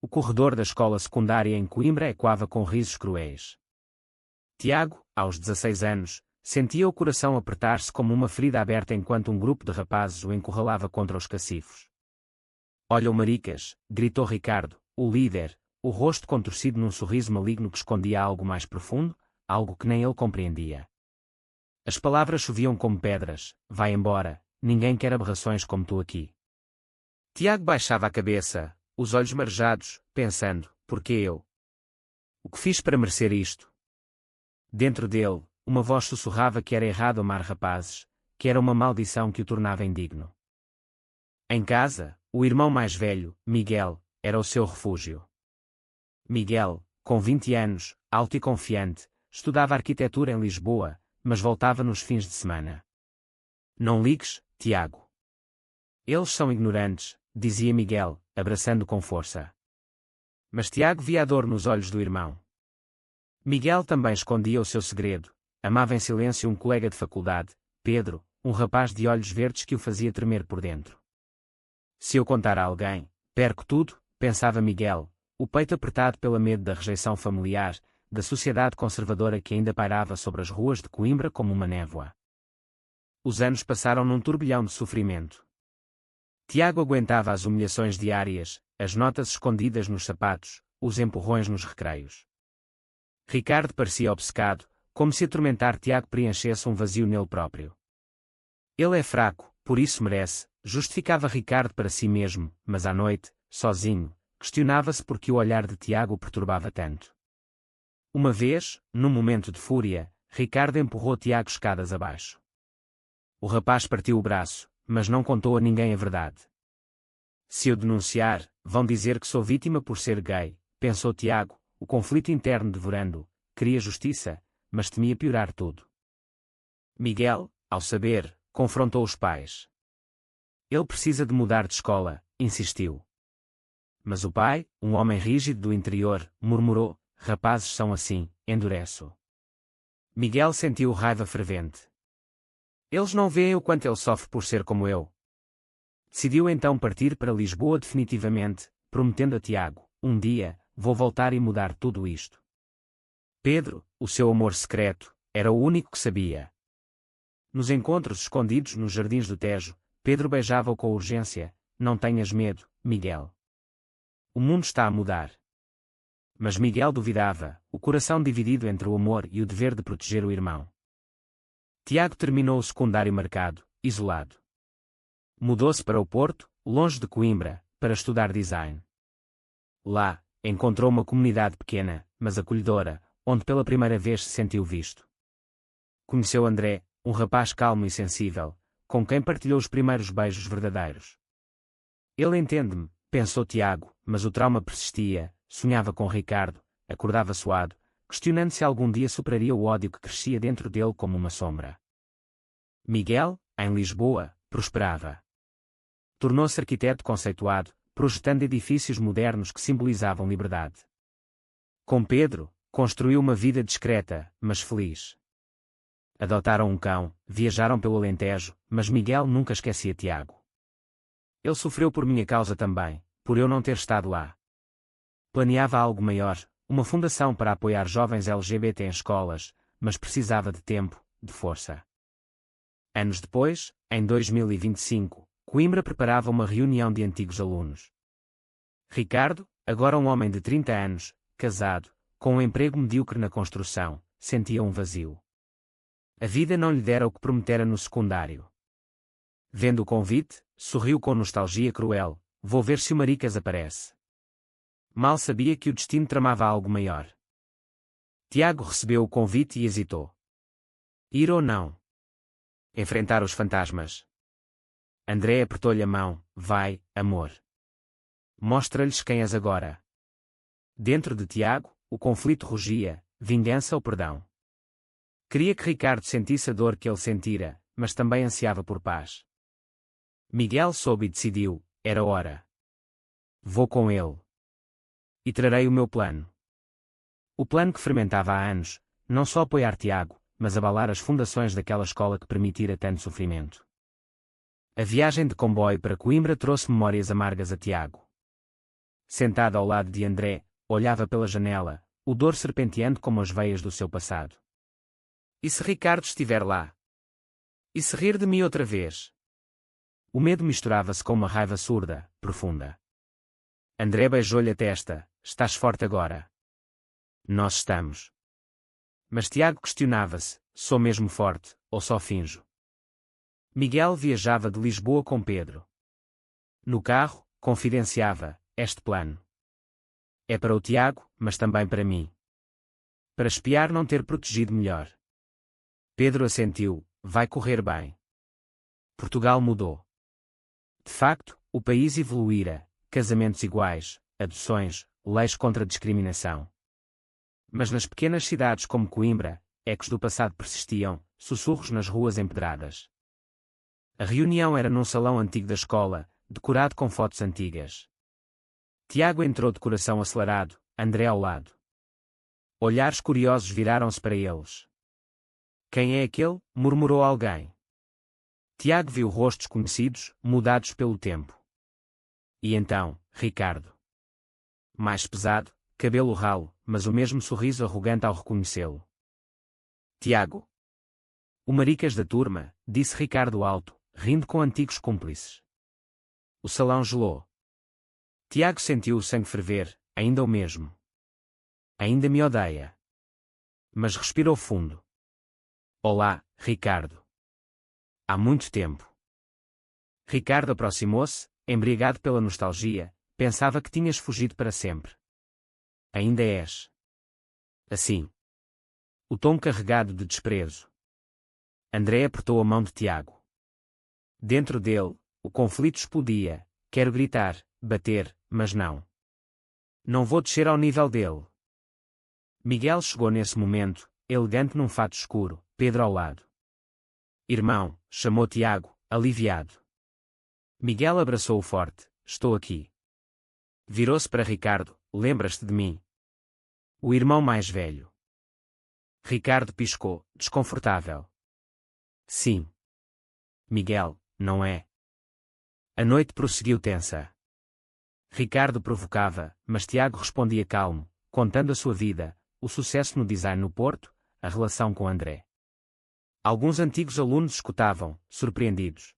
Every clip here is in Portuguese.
o corredor da escola secundária em Coimbra ecoava com risos cruéis. Tiago, aos 16 anos, sentia o coração apertar-se como uma ferida aberta enquanto um grupo de rapazes o encurralava contra os cacifos. "Olha o maricas", gritou Ricardo, o líder, o rosto contorcido num sorriso maligno que escondia algo mais profundo, algo que nem ele compreendia. As palavras choviam como pedras. "Vai embora, ninguém quer aberrações como tu aqui." Tiago baixava a cabeça, os olhos marejados, pensando: por que eu? O que fiz para merecer isto? Dentro dele, uma voz sussurrava que era errado amar rapazes, que era uma maldição que o tornava indigno. Em casa, o irmão mais velho, Miguel, era o seu refúgio. Miguel, com 20 anos, alto e confiante, estudava arquitetura em Lisboa, mas voltava nos fins de semana. "Não ligues, Tiago. Eles são ignorantes", dizia Miguel, abraçando com força. Mas Tiago via a dor nos olhos do irmão. Miguel também escondia o seu segredo. Amava em silêncio um colega de faculdade, Pedro, um rapaz de olhos verdes que o fazia tremer por dentro. "Se eu contar a alguém, perco tudo", pensava Miguel, o peito apertado pelo medo da rejeição familiar, da sociedade conservadora que ainda pairava sobre as ruas de Coimbra como uma névoa. Os anos passaram num turbilhão de sofrimento. Tiago aguentava as humilhações diárias, as notas escondidas nos sapatos, os empurrões nos recreios. Ricardo parecia obcecado, como se atormentar Tiago preenchesse um vazio nele próprio. "Ele é fraco, por isso merece", justificava Ricardo para si mesmo, mas à noite, sozinho, questionava-se por que o olhar de Tiago o perturbava tanto. Uma vez, num momento de fúria, Ricardo empurrou Tiago escadas abaixo. O rapaz partiu o braço, mas não contou a ninguém a verdade. "Se eu denunciar, vão dizer que sou vítima por ser gay", pensou Tiago, o conflito interno devorando-o. Queria justiça, mas temia piorar tudo. Miguel, ao saber, confrontou os pais. "Ele precisa de mudar de escola", insistiu. Mas o pai, um homem rígido do interior, murmurou: "Rapazes são assim, endurece-o." Miguel sentiu raiva fervente. "Eles não veem o quanto ele sofre por ser como eu." Decidiu então partir para Lisboa definitivamente, prometendo a Tiago: "Um dia, vou voltar e mudar tudo isto." Pedro, o seu amor secreto, era o único que sabia. Nos encontros escondidos nos jardins do Tejo, Pedro beijava-o com urgência: "Não tenhas medo, Miguel. O mundo está a mudar." Mas Miguel duvidava, o coração dividido entre o amor e o dever de proteger o irmão. Tiago terminou o secundário marcado, isolado. Mudou-se para o Porto, longe de Coimbra, para estudar design. Lá, encontrou uma comunidade pequena, mas acolhedora, onde pela primeira vez se sentiu visto. Conheceu André, um rapaz calmo e sensível, com quem partilhou os primeiros beijos verdadeiros. "Ele entende-me", pensou Tiago, mas o trauma persistia. Sonhava com Ricardo, acordava suado, questionando se algum dia superaria o ódio que crescia dentro dele como uma sombra. Miguel, em Lisboa, prosperava. Tornou-se arquiteto conceituado, projetando edifícios modernos que simbolizavam liberdade. Com Pedro, construiu uma vida discreta, mas feliz. Adotaram um cão, viajaram pelo Alentejo, mas Miguel nunca esquecia Tiago. "Ele sofreu por minha causa também, por eu não ter estado lá." Planeava algo maior, uma fundação para apoiar jovens LGBT em escolas, mas precisava de tempo, de força. Anos depois, em 2025, Coimbra preparava uma reunião de antigos alunos. Ricardo, agora um homem de 30 anos, casado, com um emprego medíocre na construção, sentia um vazio. A vida não lhe dera o que prometera no secundário. Vendo o convite, sorriu com nostalgia cruel: "Vou ver se o maricas aparece." Mal sabia que o destino tramava algo maior. Tiago recebeu o convite e hesitou. Ir ou não? Enfrentar os fantasmas? André apertou-lhe a mão: "Vai, amor. Mostra-lhes quem és agora." Dentro de Tiago, o conflito rugia: vingança ou perdão? Queria que Ricardo sentisse a dor que ele sentira, mas também ansiava por paz. Miguel soube e decidiu: era hora. "Vou com ele. E trarei o meu plano." O plano que fermentava há anos, não só apoiar Tiago, mas abalar as fundações daquela escola que permitira tanto sofrimento. A viagem de comboio para Coimbra trouxe memórias amargas a Tiago. sentada ao lado de André, olhava pela janela, o dor serpenteando como as veias do seu passado. E se Ricardo estiver lá? E se rir de mim outra vez? O medo misturava-se com uma raiva surda, profunda. André beijou-lhe a testa. Estás forte agora? Nós estamos. Mas Tiago questionava-se, sou mesmo forte, ou só finjo? Miguel viajava de Lisboa com Pedro. No carro, confidenciava, este plano. É para o Tiago, mas também para mim. Para espiar não ter protegido melhor. Pedro assentiu, vai correr bem. Portugal mudou. De facto, o país evoluíra, casamentos iguais, adoções, leis contra a discriminação. Mas nas pequenas cidades como Coimbra, ecos do passado persistiam, sussurros nas ruas empedradas. A reunião era num salão antigo da escola, decorado com fotos antigas. Tiago entrou de coração acelerado, André ao lado. Olhares curiosos viraram-se para eles. Quem é aquele? Murmurou alguém. Tiago viu rostos conhecidos, mudados pelo tempo. E então, Ricardo. Mais pesado, cabelo ralo, mas o mesmo sorriso arrogante ao reconhecê-lo. Tiago. O maricas da turma, disse Ricardo alto, rindo com antigos cúmplices. O salão gelou. Tiago sentiu o sangue ferver, ainda o mesmo. Ainda me odeia. Mas respirou fundo. Olá, Ricardo. Há muito tempo. Ricardo aproximou-se, embriagado pela nostalgia, pensava que tinhas fugido para sempre. Ainda és. Assim. O tom carregado de desprezo. André apertou a mão de Tiago. Dentro dele, o conflito explodia, quero gritar, bater, mas não. Não vou descer ao nível dele. Miguel chegou nesse momento, elegante num fato escuro, Pedro ao lado. Irmão, chamou Tiago, aliviado. Miguel abraçou-o forte, estou aqui. Virou-se para Ricardo, lembras-te de mim? O irmão mais velho. Ricardo piscou, desconfortável. Sim. Miguel, não é? A noite prosseguiu tensa. Ricardo provocava, mas Tiago respondia calmo, contando a sua vida, o sucesso no design no Porto, a relação com André. Alguns antigos alunos escutavam, surpreendidos.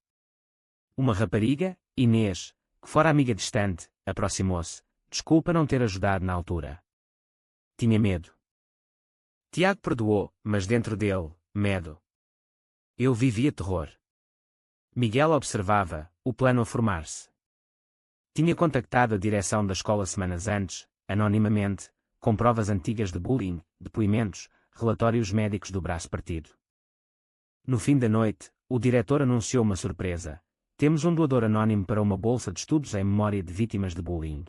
Uma rapariga, Inês, que fora amiga distante, aproximou-se, desculpa não ter ajudado na altura. Tinha medo. Tiago perdoou, mas dentro dele, medo. Eu vivia terror. Miguel observava, o plano a formar-se. Tinha contactado a direção da escola semanas antes, anonimamente, com provas antigas de bullying, depoimentos, relatórios médicos do braço partido. No fim da noite, o diretor anunciou uma surpresa. Temos um doador anónimo para uma bolsa de estudos em memória de vítimas de bullying.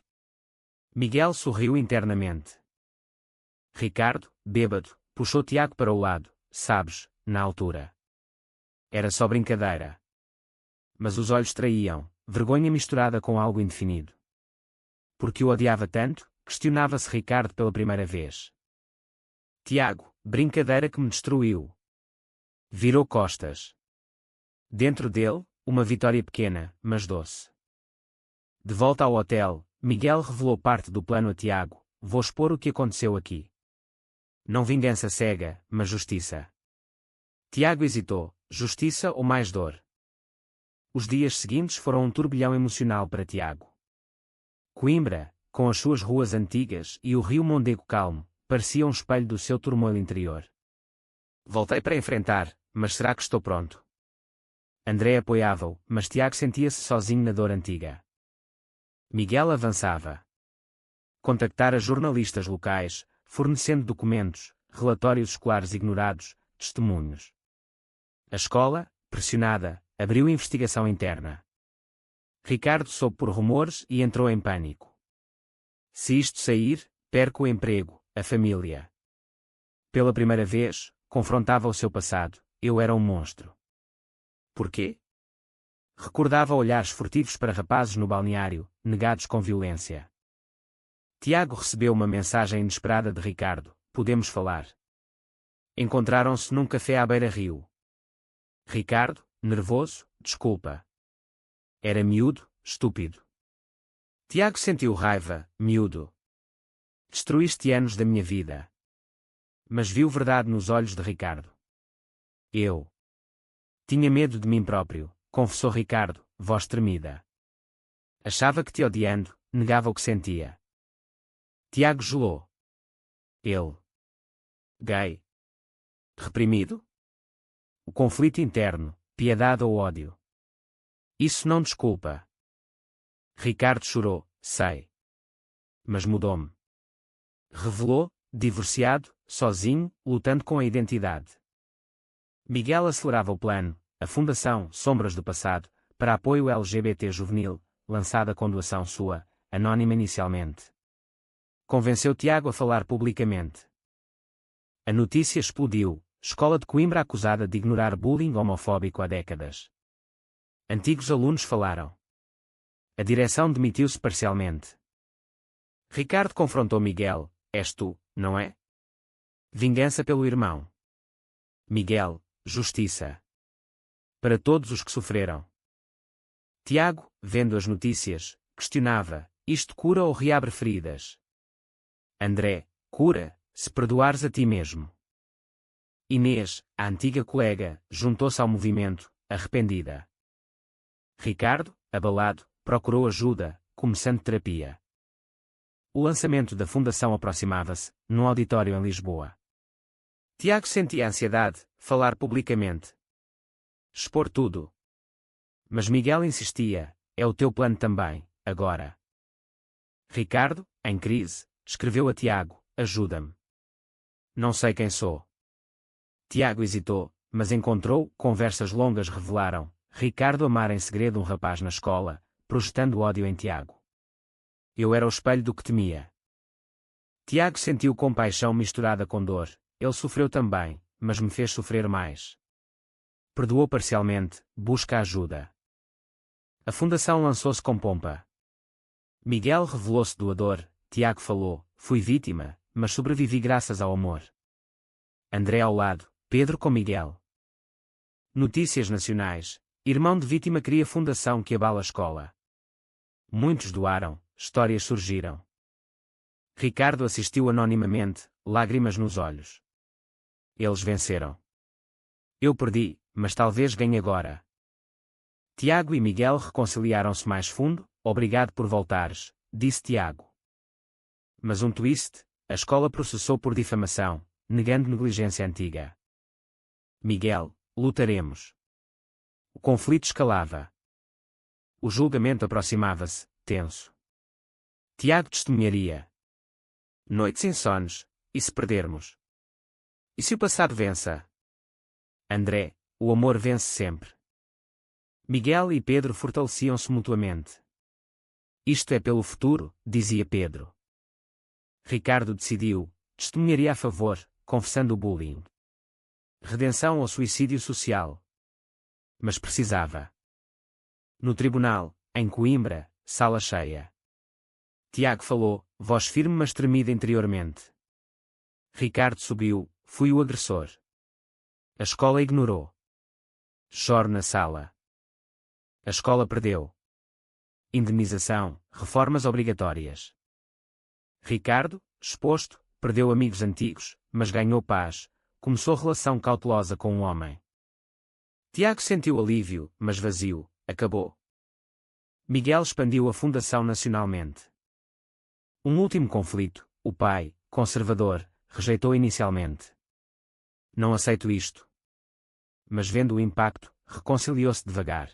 Miguel sorriu internamente. Ricardo, bêbado, puxou Tiago para o lado, sabes, na altura. Era só brincadeira. Mas os olhos traíam, vergonha misturada com algo indefinido. Porque o odiava tanto? Questionava-se Ricardo pela primeira vez. Tiago, brincadeira que me destruiu. Virou costas. Dentro dele, uma vitória pequena, mas doce. De volta ao hotel, Miguel revelou parte do plano a Tiago, vou expor o que aconteceu aqui. Não vingança cega, mas justiça. Tiago hesitou, justiça ou mais dor? Os dias seguintes foram um turbilhão emocional para Tiago. Coimbra, com as suas ruas antigas e o rio Mondego calmo, parecia um espelho do seu turmoil interior. Voltei para enfrentar, mas será que estou pronto? André apoiava-o, mas Tiago sentia-se sozinho na dor antiga. Miguel avançava. Contactara jornalistas locais, fornecendo documentos, relatórios escolares ignorados, testemunhos. A escola, pressionada, abriu investigação interna. Ricardo soube por rumores e entrou em pânico. Se isto sair, perco o emprego, a família. Pela primeira vez, confrontava o seu passado, eu era um monstro. Porquê? Recordava olhares furtivos para rapazes no balneário, negados com violência. Tiago recebeu uma mensagem inesperada de Ricardo, podemos falar. Encontraram-se num café à beira-rio. Ricardo, nervoso, desculpa. Era miúdo, estúpido. Tiago sentiu raiva, miúdo. Destruíste anos da minha vida. Mas viu verdade nos olhos de Ricardo. Eu tinha medo de mim próprio, confessou Ricardo, voz tremida. Achava que te odiando, negava o que sentia. Tiago gelou. Ele. Gay. Reprimido? O conflito interno, piedade ou ódio. Isso não desculpa. Ricardo chorou, sei. Mas mudou-me. Revelou, divorciado, sozinho, lutando com a identidade. Miguel acelerava o plano, a Fundação Sombras do Passado, para apoio LGBT juvenil, lançada com doação sua, anónima inicialmente. Convenceu Tiago a falar publicamente. A notícia explodiu, Escola de Coimbra acusada de ignorar bullying homofóbico há décadas. Antigos alunos falaram. A direção demitiu-se parcialmente. Ricardo confrontou Miguel, és tu, não é? Vingança pelo irmão. Miguel, justiça. Para todos os que sofreram. Tiago, vendo as notícias, questionava, isto cura ou reabre feridas? André, cura, se perdoares a ti mesmo. Inês, a antiga colega, juntou-se ao movimento, arrependida. Ricardo, abalado, procurou ajuda, começando terapia. O lançamento da Fundação aproximava-se, num auditório em Lisboa. Tiago sentia ansiedade, falar publicamente. Expor tudo. Mas Miguel insistia, é o teu plano também, agora. Ricardo, em crise, escreveu a Tiago, ajuda-me. Não sei quem sou. Tiago hesitou, mas encontrou, conversas longas revelaram, Ricardo amar em segredo um rapaz na escola, projetando ódio em Tiago. Eu era o espelho do que temia. Tiago sentiu compaixão misturada com dor, ele sofreu também, mas me fez sofrer mais. Perdoou parcialmente, busca ajuda. A Fundação lançou-se com pompa. Miguel revelou-se doador, Tiago falou, fui vítima, mas sobrevivi graças ao amor. André ao lado, Pedro com Miguel. Notícias nacionais, irmão de vítima cria fundação que abala a escola. Muitos doaram, histórias surgiram. Ricardo assistiu anonimamente, lágrimas nos olhos. Eles venceram. Eu perdi, mas talvez ganhe agora. Tiago e Miguel reconciliaram-se mais fundo, obrigado por voltares, disse Tiago. Mas um twist, a escola processou por difamação, negando negligência antiga. Miguel, lutaremos. O conflito escalava. O julgamento aproximava-se, tenso. Tiago testemunharia. Noites insones, e se perdermos? E se o passado vença? André, o amor vence sempre. Miguel e Pedro fortaleciam-se mutuamente. Isto é pelo futuro, dizia Pedro. Ricardo decidiu, testemunharia a favor, confessando o bullying. Redenção ou suicídio social. Mas precisava. No tribunal, em Coimbra, sala cheia. Tiago falou, voz firme mas tremida interiormente. Ricardo subiu, fui o agressor. A escola ignorou. Choro na sala. A escola perdeu. Indenização, reformas obrigatórias. Ricardo, exposto, perdeu amigos antigos, mas ganhou paz, começou relação cautelosa com um homem. Tiago sentiu alívio, mas vazio, acabou. Miguel expandiu a fundação nacionalmente. Um último conflito, o pai, conservador, rejeitou inicialmente. Não aceito isto. Mas vendo o impacto, reconciliou-se devagar.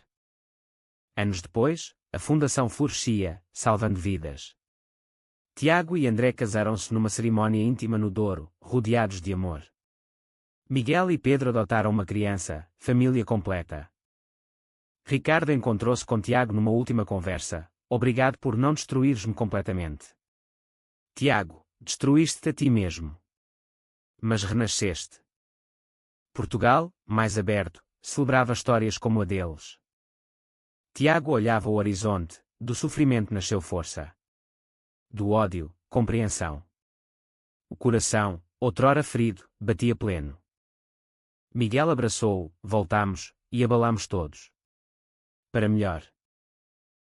Anos depois, a fundação florescia, salvando vidas. Tiago e André casaram-se numa cerimónia íntima no Douro, rodeados de amor. Miguel e Pedro adotaram uma criança, família completa. Ricardo encontrou-se com Tiago numa última conversa, obrigado por não destruires-me completamente. Tiago, destruíste-te a ti mesmo. Mas renasceste. Portugal, mais aberto, celebrava histórias como a deles. Tiago olhava o horizonte, do sofrimento nasceu força. Do ódio, compreensão. O coração, outrora ferido, batia pleno. Miguel abraçou-o, voltamos, e abalamos todos. Para melhor.